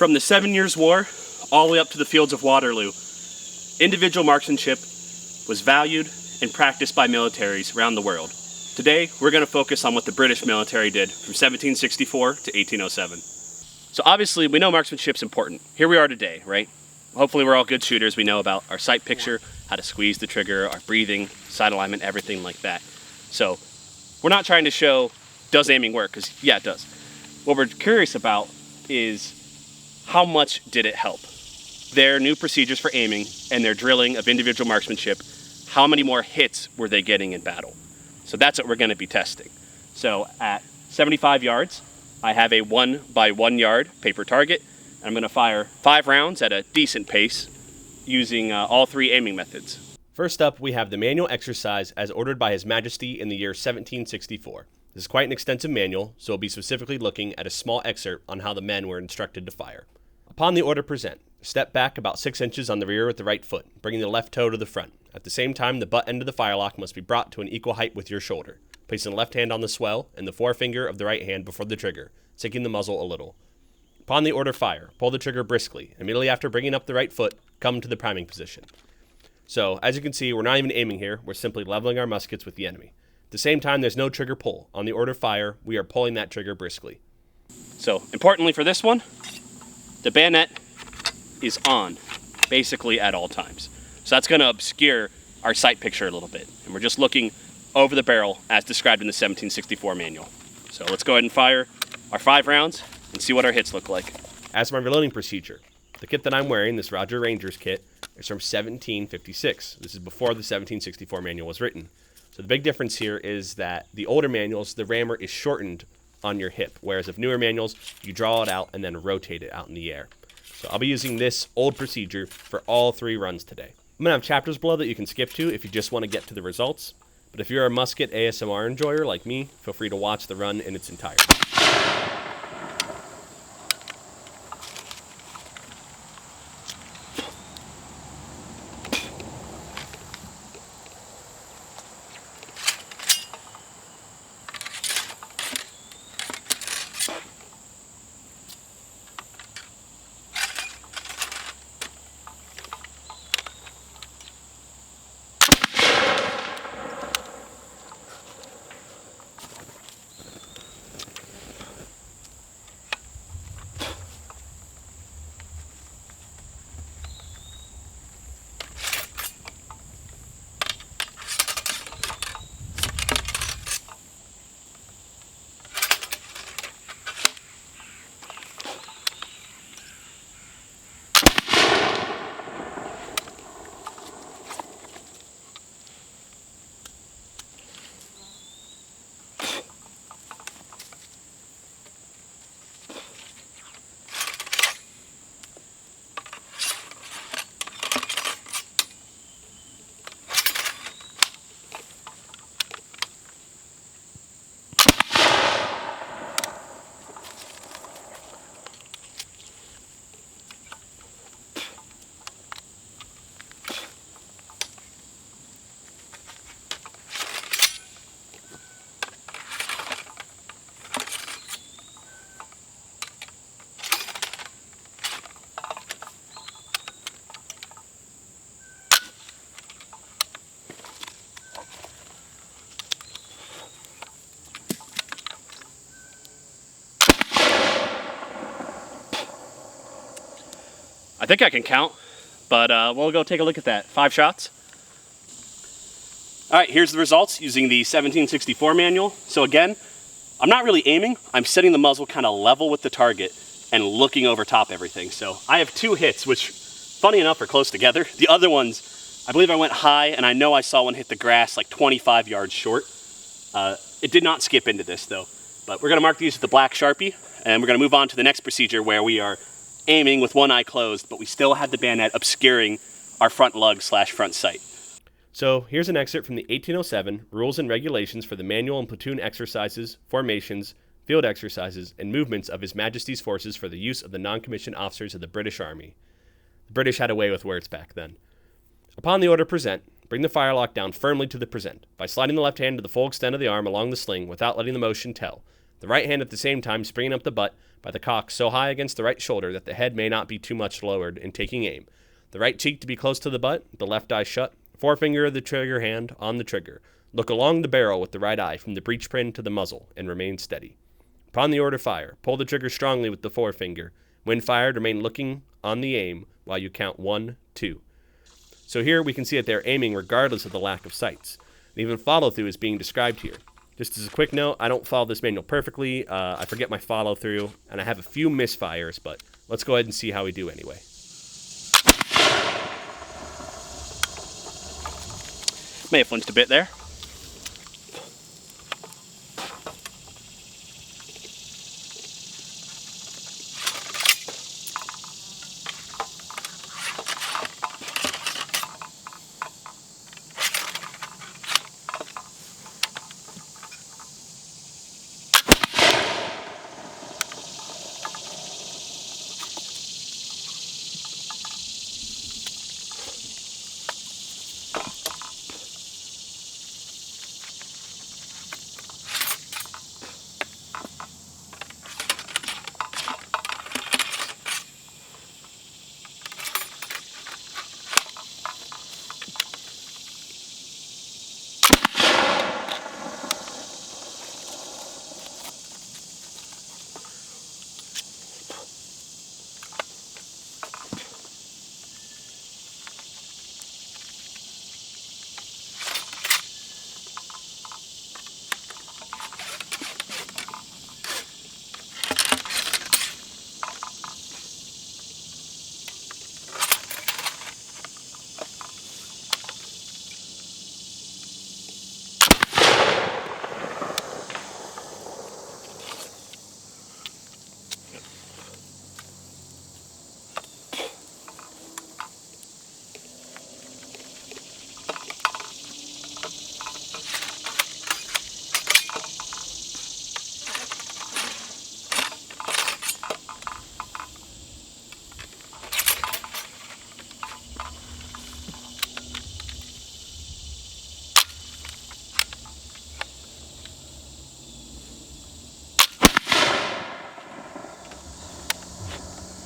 From the 7 Years' War all the way up to the fields of Waterloo, individual marksmanship was valued and practiced by militaries around the world. Today, we're going to focus on what the British military did from 1764 to 1807. So obviously, we know marksmanship's important. Here we are today, right? Hopefully we're all good shooters. We know about our sight picture, how to squeeze the trigger, our breathing, sight alignment, everything like that. So we're not trying to show, does aiming work? Because yeah, it does. What we're curious about is how much did it help? Their new procedures for aiming and their drilling of individual marksmanship, how many more hits were they getting in battle? So that's what we're going to be testing. So at 75 yards, I have a 1 by 1 yard paper target. And I'm going to fire 5 rounds at a decent pace using all 3 aiming methods. First up, we have the manual exercise as ordered by His Majesty in the year 1764. This is quite an extensive manual, so we'll be specifically looking at a small excerpt on how the men were instructed to fire. Upon the order present, step back about 6 inches on the rear with the right foot, bringing the left toe to the front. At the same time, the butt end of the firelock must be brought to an equal height with your shoulder. Placing the left hand on the swell and the forefinger of the right hand before the trigger, sinking the muzzle a little. Upon the order fire, pull the trigger briskly. Immediately after bringing up the right foot, come to the priming position. So, as you can see, we're not even aiming here. We're simply leveling our muskets with the enemy. At the same time, there's no trigger pull. On the order fire, we are pulling that trigger briskly. So, importantly for this one, the bayonet is on, basically at all times. So that's going to obscure our sight picture a little bit. And we're just looking over the barrel as described in the 1764 manual. So let's go ahead and fire our 5 rounds and see what our hits look like. As for my reloading procedure, the kit that I'm wearing, this Roger Rangers kit, is from 1756. This is before the 1764 manual was written. So the big difference here is that the older manuals, the rammer is shortened on your hip, whereas of newer manuals, you draw it out and then rotate it out in the air. So I'll be using this old procedure for all 3 runs today. I'm going to have chapters below that you can skip to if you just want to get to the results. But if you're a musket ASMR enjoyer like me, feel free to watch the run in its entirety. I think I can count, but we'll go take a look at that. 5 shots. All right, here's the results using the 1764 manual. So again, I'm not really aiming. I'm setting the muzzle kind of level with the target and looking over top everything. So I have 2 hits, which, funny enough, are close together. The other ones, I believe I went high, and I know I saw one hit the grass like 25 yards short. It did not skip into this, though. But we're going to mark these with the black Sharpie, and we're going to move on to the next procedure where we are aiming with one eye closed, but we still have the bayonet obscuring our front lug / front sight. So here's an excerpt from the 1807 Rules and Regulations for the Manual and Platoon Exercises, Formations, Field Exercises, and Movements of His Majesty's Forces for the use of the non-commissioned officers of the British Army. The British had a way with words back then. Upon the order present, bring the firelock down firmly to the present by sliding the left hand to the full extent of the arm along the sling without letting the motion tell. The right hand at the same time springing up the butt by the cock so high against the right shoulder that the head may not be too much lowered in taking aim. The right cheek to be close to the butt, the left eye shut, forefinger of the trigger hand on the trigger. Look along the barrel with the right eye from the breech pin to the muzzle and remain steady. Upon the order fire, pull the trigger strongly with the forefinger. When fired, remain looking on the aim while you count 1, 2. So here we can see that they're aiming regardless of the lack of sights. And even follow-through is being described here. Just as a quick note, I don't follow this manual perfectly. I forget my follow-through, and I have a few misfires, but let's go ahead and see how we do anyway. May have flinched a bit there.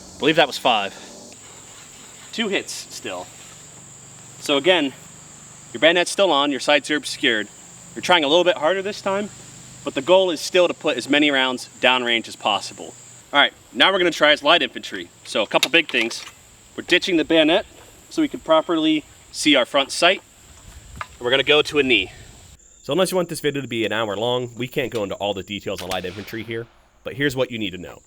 I believe that was 5. 2 hits still. So again, your bayonet's still on, your sights are obscured. You're trying a little bit harder this time, but the goal is still to put as many rounds downrange as possible. All right, now we're gonna try as light infantry. So a couple big things. We're ditching the bayonet so we can properly see our front sight. And we're gonna go to a knee. So unless you want this video to be an hour long, we can't go into all the details on light infantry here, but here's what you need to know.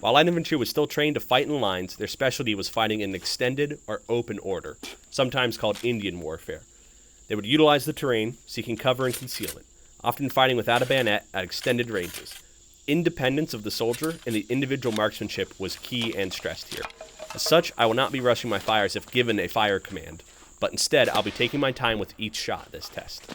While light infantry was still trained to fight in lines, their specialty was fighting in extended or open order, sometimes called Indian warfare. They would utilize the terrain, seeking cover and concealment, often fighting without a bayonet at extended ranges. Independence of the soldier and the individual marksmanship was key and stressed here. As such, I will not be rushing my fires if given a fire command, but instead I'll be taking my time with each shot this test.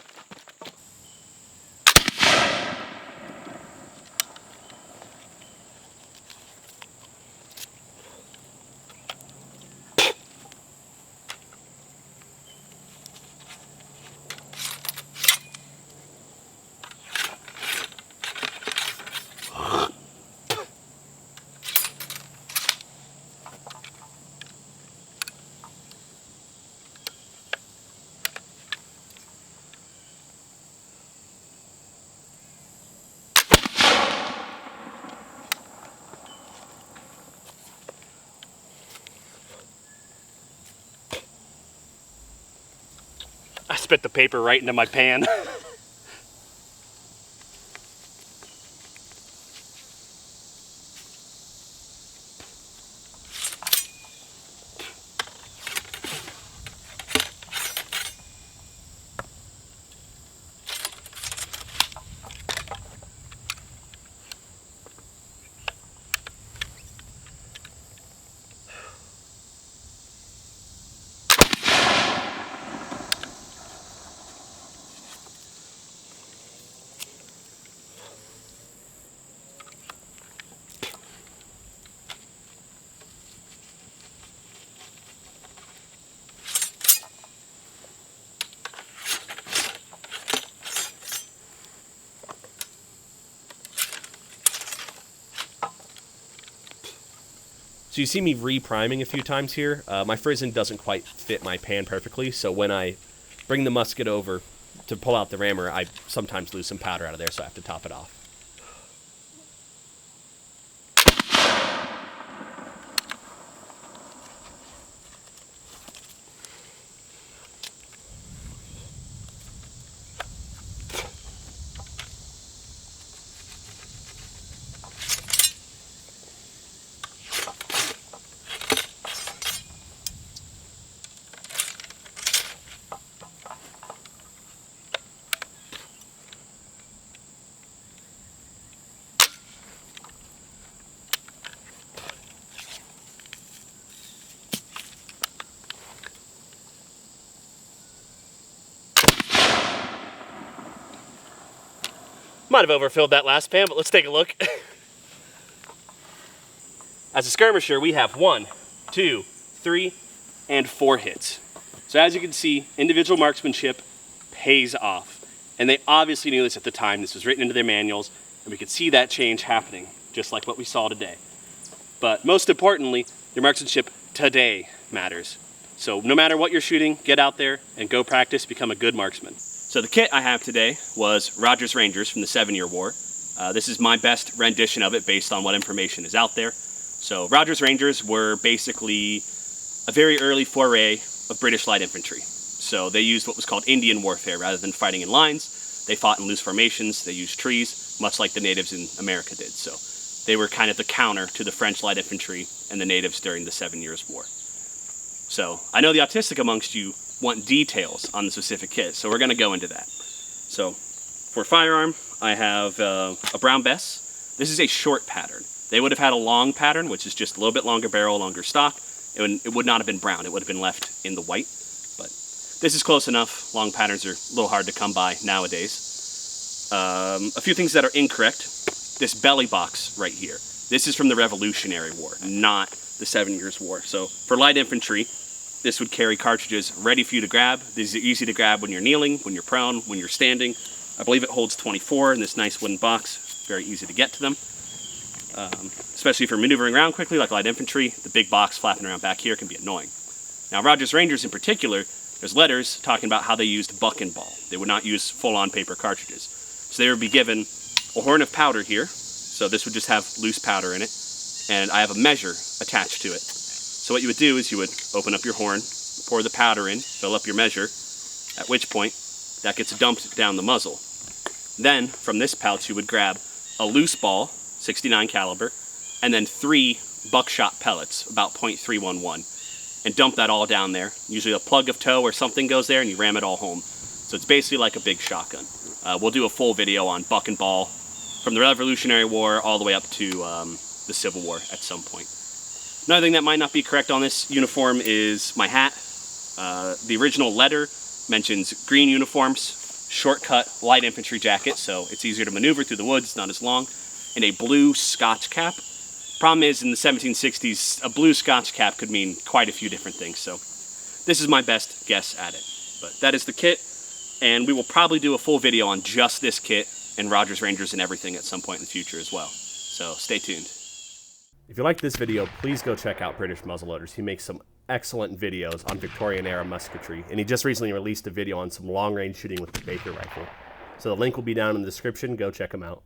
I spit the paper right into my pan. So you see me re-priming a few times here. My frizzen doesn't quite fit my pan perfectly, so when I bring the musket over to pull out the rammer, I sometimes lose some powder out of there, so I have to top it off. Might have overfilled that last pan, but let's take a look. As a skirmisher, we have 1, 2, 3, and 4 hits. So as you can see, individual marksmanship pays off. And they obviously knew this at the time. This was written into their manuals, and we could see that change happening, just like what we saw today. But most importantly, your marksmanship today matters. So no matter what you're shooting, get out there and go practice, become a good marksman. So the kit I have today was Rogers Rangers from the 7-Year War. This is my best rendition of it based on what information is out there. So Rogers Rangers were basically a very early foray of British light infantry. So they used what was called Indian warfare. Rather than fighting in lines, they fought in loose formations. They used trees, much like the natives in America did. So they were kind of the counter to the French light infantry and the natives during the 7 Years' War. So I know the autistic amongst you want details on the specific kit, so we're going to go into that. So for firearm, I have a brown Bess. This is a short pattern. They would have had a long pattern, which is just a little bit longer barrel, longer stock. It would not have been brown. It would have been left in the white. But this is close enough. Long patterns are a little hard to come by nowadays. A few things that are incorrect. This belly box right here. This is from the Revolutionary War, not the 7 Years' War. So for light infantry, this would carry cartridges ready for you to grab. These are easy to grab when you're kneeling, when you're prone, when you're standing. I believe it holds 24 in this nice wooden box. Very easy to get to them. Especially if you're maneuvering around quickly like light infantry, the big box flapping around back here can be annoying. Now Rogers Rangers in particular, there's letters talking about how they used buck and ball. They would not use full-on paper cartridges. So they would be given a horn of powder here. So this would just have loose powder in it. And I have a measure attached to it. So what you would do is you would open up your horn, pour the powder in, fill up your measure, at which point that gets dumped down the muzzle. Then from this pouch you would grab a loose ball, 69 caliber, and then 3 buckshot pellets, about .311, and dump that all down there. Usually a plug of tow or something goes there and you ram it all home. So it's basically like a big shotgun. We'll do a full video on buck and ball from the Revolutionary War all the way up to the Civil War at some point. Another thing that might not be correct on this uniform is my hat. The original letter mentions green uniforms, shortcut light infantry jacket, so it's easier to maneuver through the woods, not as long, and a blue Scotch cap. Problem is, in the 1760s, a blue Scotch cap could mean quite a few different things, so this is my best guess at it. But that is the kit, and we will probably do a full video on just this kit and Rogers Rangers and everything at some point in the future as well. So stay tuned. If you liked this video, please go check out British Muzzleloaders. He makes some excellent videos on Victorian-era musketry, and he just recently released a video on some long-range shooting with the Baker rifle. So the link will be down in the description. Go check him out.